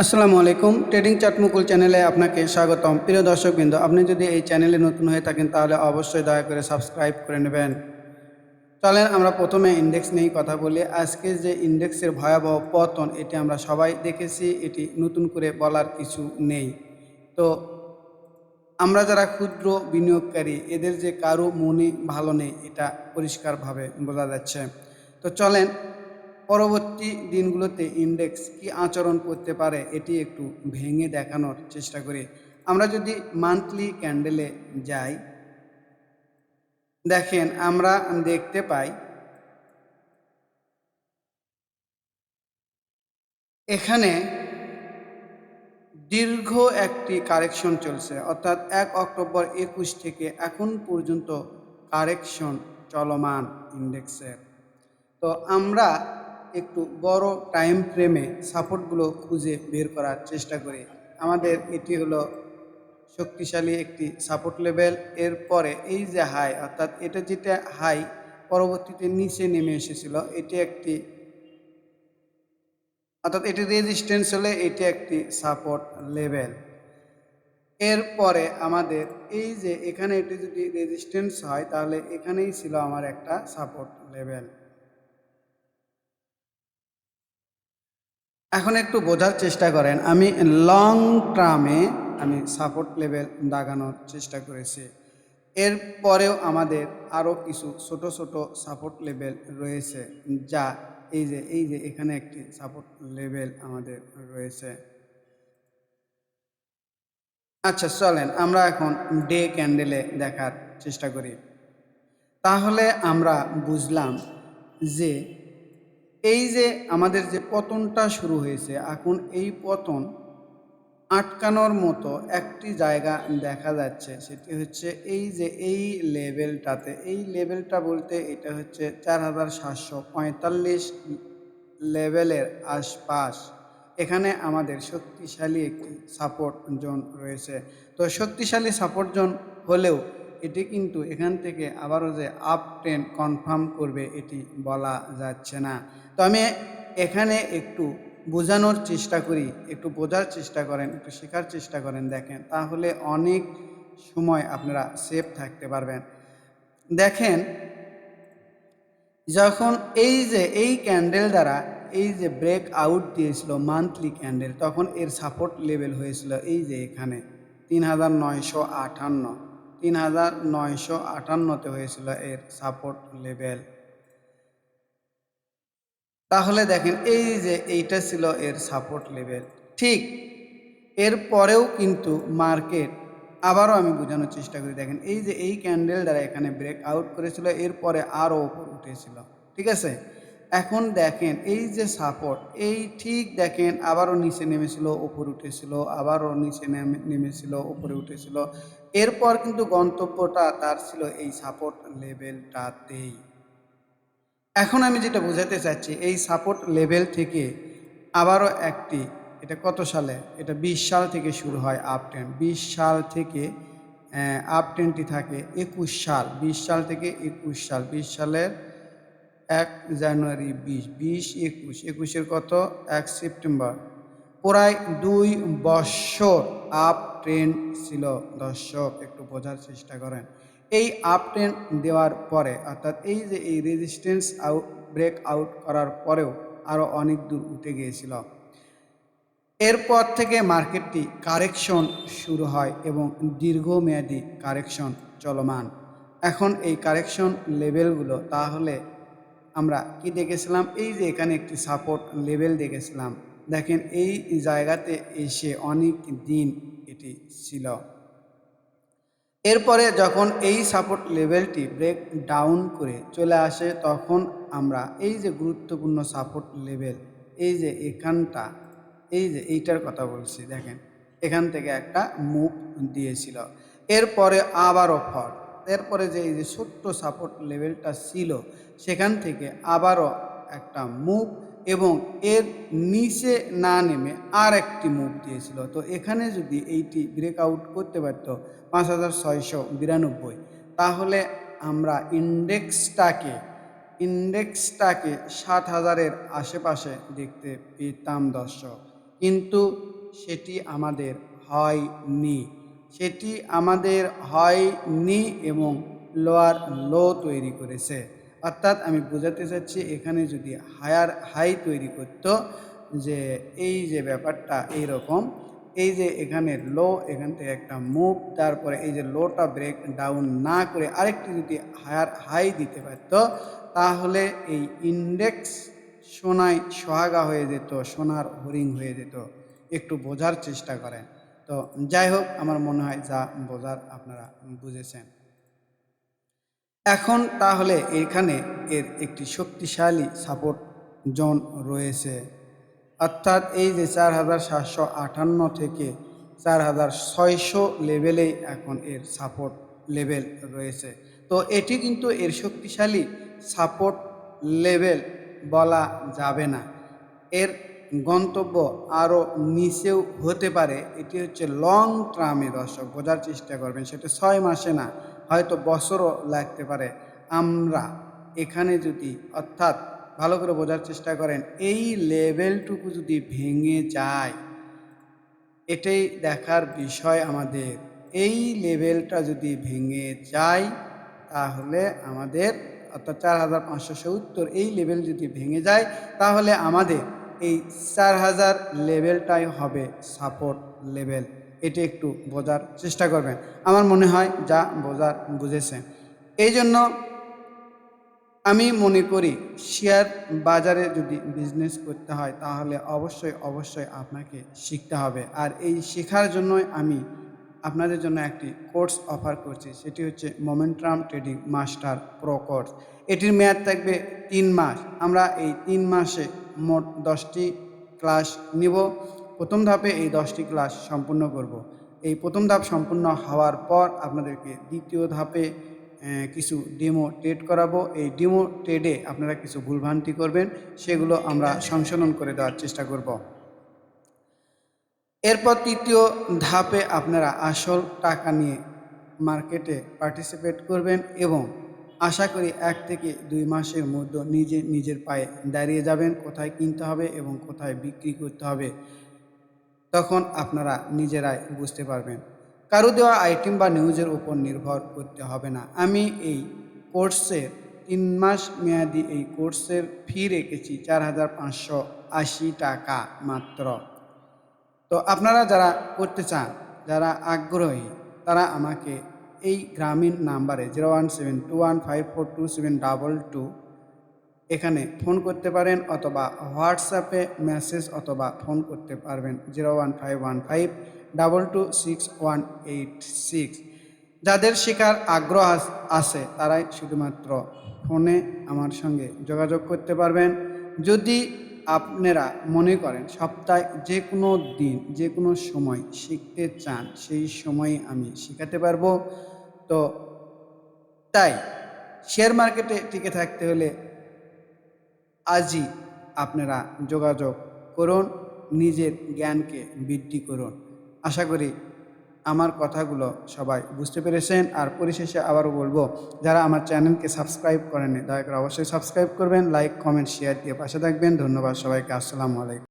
আসসালামু আলাইকুম। Trading chart মুকুল চ্যানেলে আপনাকে স্বাগতম। প্রিয় দর্শকবৃন্দ, আপনি যদি এই চ্যানেলে নতুন হয়ে থাকেন তাহলে অবশ্যই দয়া করে সাবস্ক্রাইব করে নেবেন। চলেন আমরা প্রথমে ইন্ডেক্স নিয়েই কথা বলি। আজকে যে ইন্ডেক্সের ভয়াবহ পতন এটি আমরা সবাই দেখেছি, এটি নতুন করে বলার কিছু নেই। তো আমরা যারা ক্ষুদ্র বিনিয়োগকারী এদের যে কারো মনই ভালো নেই, এটা পরিষ্কারভাবে বোঝা যাচ্ছে। তো চলেন পরবর্তী দিনগুলোতে ইন্ডেক্স কি আচরণ করতে পারে এটি একটু ভেঙে দেখানোর চেষ্টা করি। আমরা যদি মান্থলি ক্যান্ডেলে যাই, দেখেন আমরা দেখতে পাই এখানে দীর্ঘ একটি কারেকশন চলছে, অর্থাৎ 1 অক্টোবর 21 থেকে এখন পর্যন্ত কারেকশন চলমান ইন্ডেক্সের। তো আমরা একটু বড় টাইম ফ্রেমে সাপোর্টগুলো খুঁজে বের করার চেষ্টা করি। আমাদের এটি হলো শক্তিশালী একটি সাপোর্ট লেভেল। এরপরে এই যে হাই, অর্থাৎ এটা যেটা হাই পরবর্তীতে নিচে নেমে এসেছিল, এটি একটি, অর্থাৎ এটি রেজিস্ট্যান্স হলে এটি একটি সাপোর্ট লেভেল। এরপরে আমাদের এই যে এখানে এটি যদি রেজিস্ট্যান্স হয় তাহলে এখানেই ছিল আমার একটা সাপোর্ট লেভেল। এখন একটু বোঝার চেষ্টা করেন, আমি লং টার্মে আমি সাপোর্ট লেভেল দাগানোর চেষ্টা করেছি। এরপরেও আমাদের আরও কিছু ছোট ছোট সাপোর্ট লেভেল রয়েছে, যা এই যে এখানে একটি সাপোর্ট লেভেল আমাদের রয়েছে। আচ্ছা চলেন আমরা এখন ডে ক্যান্ডেলে দেখার চেষ্টা করি। তাহলে আমরা বুঝলাম যে এই যে আমাদের যে পতনটা শুরু হয়েছে, এখন এই পতন আটকানোর মতো একটি জায়গা দেখা যাচ্ছে, সেটি হচ্ছে এই যে এই লেভেলটাতে। এই লেভেলটা বলতে এটা হচ্ছে 4745 লেভেলের আশপাশ। এখানে আমাদের শক্তিশালী একটি সাপোর্ট জোন রয়েছে। তো শক্তিশালী সাপোর্ট জোন হলেও এটি কিন্তু এখান থেকে আবারও যে আপ ট্রেন্ড কনফার্ম করবে এটি বলা যাচ্ছে না। তো আমি এখানে একটু বোঝানোর চেষ্টা করি, একটু বোঝার চেষ্টা করেন, একটু শেখার চেষ্টা করেন, দেখেন তাহলে অনেক সময় আপনারা সেফ থাকতে পারবেন। দেখেন যখন এই যে এই ক্যান্ডেল দ্বারা এই যে ব্রেক আউট দিয়েছিল মান্থলি ক্যান্ডেল, তখন এর সাপোর্ট লেভেল হয়েছিল এই যে এখানে 3958, 3958তে হয়েছিল এর সাপোর্ট লেভেল। তাহলে দেখেন এই যে এইটা ছিল এর সাপোর্ট লেভেল। ঠিক এরপরেও কিন্তু মার্কেট, আবারও আমি বোঝানোর চেষ্টা করি, দেখেন এই যে এই ক্যান্ডেল দ্বারা এখানে ব্রেক আউট করেছিল, এরপরে আরও ওপর উঠেছিল, ঠিক আছে। এখন দেখেন এই যে সাপোর্ট, এই ঠিক দেখেন আবারও নিচে নেমেছিল, ওপর উঠেছিল, আবারও নিচে নেমেছিল, ওপরে উঠেছিল। এরপর কিন্তু গন্তব্যটা তার ছিল এই সাপোর্ট লেভেলটাতেই। এখন আমি যেটা বোঝাতে চাচ্ছি, এই সাপোর্ট লেভেল থেকে আবারও একটি, এটা কত সালে, এটা 20 সাল থেকে শুরু হয় আপ ট্রেন্ড। 20 সাল থেকে আপ ট্রেন্ডটি থাকে 21 সাল, 20 সাল থেকে 21 সাল, 20 সালের 1 জানুয়ারি, 21 কত, 1 সেপ্টেম্বর। প্রায় 2 বৎসর আপ ট্রেন্ড ছিল। দর্শক একটু বোঝার চেষ্টা করেন, এই আপ ট্রেন্ড দেওয়ার পরে, অর্থাৎ এই যে এই রেজিস্ট্যান্স ব্রেক আউট করার পরেও আরও অনেক দূর উঠে গিয়েছিল। এরপর থেকে মার্কেটটি কারেকশন শুরু হয় এবং দীর্ঘমেয়াদী কারেকশন চলমান। এখন এই কারেকশন লেভেলগুলো তাহলে আমরা কি দেখেছিলাম, এই যে এখানে একটি সাপোর্ট লেভেল দেখেছিলাম, দেখেন এই জায়গাতে এসে অনেক দিন এটি ছিল। এরপরে যখন এই সাপোর্ট লেভেলটি ব্রেক ডাউন করে চলে আসে, তখন আমরা এই যে গুরুত্বপূর্ণ সাপোর্ট লেভেল, এই যে এখানটা, এই যে এইটার কথা বলছি, দেখেন এখান থেকে একটা মুভ দিয়েছিল। এরপরে আবারও ফল, এরপরে যে এই যে ছোট্ট সাপোর্ট লেভেলটা ছিল সেখান থেকে আবারও একটা মুভ, এবং এর নিচে না নেমে আর একটি মুভ দিয়েছিল। তো এখানে যদি এইটি ব্রেকআউট করতে পারত 5692, তাহলে আমরা ইন্ডেক্সটাকে 60,000-এর আশেপাশে দেখতে পেতাম। দর্শক কিন্তু সেটি আমাদের হয়নি, সেটি আমাদের হয়নি এবং লোয়ার লো তৈরি করেছে। অর্থাৎ আমি বোঝাতে চাচ্ছি, এখানে যদি হায়ার হাই তৈরি করতো, যে এই যে ব্যাপারটা এইরকম, এই যে এখানে লো, এখান থেকে একটা মুভ, তারপরে এই যে লোটা ব্রেক ডাউন না করে আরেকটি যদি হায়ার হাই দিতে পারত, তাহলে এই ইন্ডেক্স সোনায় সোহাগা হয়ে যেত, সোনার হরিং হয়ে যেত। একটু বোঝার চেষ্টা করেন। তো যাই হোক, আমার মনে হয় যা বোঝার আপনারা বুঝেছেন। এখন তাহলে এখানে এর একটি শক্তিশালী সাপোর্ট জোন রয়েছে, অর্থাৎ এই যে 4758 থেকে 4600 লেভেলেই এখন এর সাপোর্ট লেভেল রয়েছে। তো এটি কিন্তু এর শক্তিশালী সাপোর্ট লেভেল বলা যাবে না, এর গন্তব্য আরও নিচেও হতে পারে। এটি হচ্ছে লং টার্মে, দর্শক বোঝার চেষ্টা করবেন, সেটা 6 মাসে না, হয়তো বছরও লাগতে পারে। আমরা এখানে যদি, অর্থাৎ ভালো করে বোঝার চেষ্টা করেন, এই লেভেলটুকু যদি ভেঙে যায়, এটাই দেখার বিষয় আমাদের। এই লেভেলটা যদি ভেঙে যায়, তাহলে আমাদের, অর্থাৎ 4570 এই লেভেল যদি ভেঙে যায়, তাহলে আমাদের এই 4000 লেভেলটাই হবে সাপোর্ট লেভেল। এটি একটু বোঝার চেষ্টা করবেন। আমার মনে হয় যা বোঝার বুঝেছেন। এই জন্য আমি মনে করি, শেয়ার বাজারে যদি বিজনেস করতে হয়, তাহলে অবশ্যই আপনাকে শিখতে হবে। আর এই শেখার জন্যই আমি আপনাদের জন্য একটি কোর্স অফার করছি, সেটি হচ্ছে momentum trading master pro course. এটির মেয়াদ থাকবে 3 মাস। আমরা এই 3 মাসে মোট 10টি ক্লাস নিব। প্রথম ধাপে এই 10টি ক্লাস সম্পূর্ণ করব। এই প্রথম ধাপ সম্পূর্ণ হওয়ার পর আপনাদেরকে দ্বিতীয় ধাপে কিছু ডেমো ট্রেড করাবো। এই ডেমো ট্রেডে আপনারা কিছু ভুলভ্রান্তি করবেন, সেগুলো আমরা সংশোধন করে দেওয়ার চেষ্টা করব। এরপর তৃতীয় ধাপে আপনারা আসল টাকা নিয়ে মার্কেটে পার্টিসিপেট করবেন এবং আশা করি 1 থেকে 2 মাসের মধ্যে নিজের পায়ে দাঁড়িয়ে যাবেন, কোথায় কিনতে হবে এবং কোথায় বিক্রি করতে হবে, তখন আপনারা নিজেরাই বুঝতে পারবেন। কারো দেওয়া আইটেম বা নিউজের উপর নির্ভর করতে হবে না। আমি এই কোর্সের 3 মাস মেয়াদি এই কোর্সের ফি রেখেছি 4580 টাকা মাত্র। তো আপনারা যারা করতে চান, যারা আগ্রহী, তারা আমাকে এই গ্রামীণ নাম্বারে 017215422722 এখানে ফোন করতে পারেন, অথবা হোয়াটসঅ্যাপে মেসেজ অথবা ফোন করতে পারবেন 01515226186। যাদের শেখার আগ্রহ আছে, তারাই শুধুমাত্র ফোনে আমার সঙ্গে যোগাযোগ করতে পারবেন। যদি আপনারা মনে করেন সপ্তাহে যে কোনো দিন, যে কোনো সময় শিখতে চান, সেই সময়ে আমি শেখাতে পারবো। তো তাই শেয়ার মার্কেটে টিকে থাকতে হলে আজই আপনারা যোগাযোগ করুন, নিজের জ্ঞানকে বৃদ্ধি করুন। আশা করি আমার কথাগুলো সবাই বুঝতে পেরেছেন। আর পরিশেষে আবারও বলবো, যারা আমার চ্যানেলকে সাবস্ক্রাইব করেননি, দয়া করে অবশ্যই সাবস্ক্রাইব করবেন, লাইক কমেন্ট শেয়ার দিয়ে পাশে থাকবেন। ধন্যবাদ সবাইকে। আসসালামু আলাইকুম।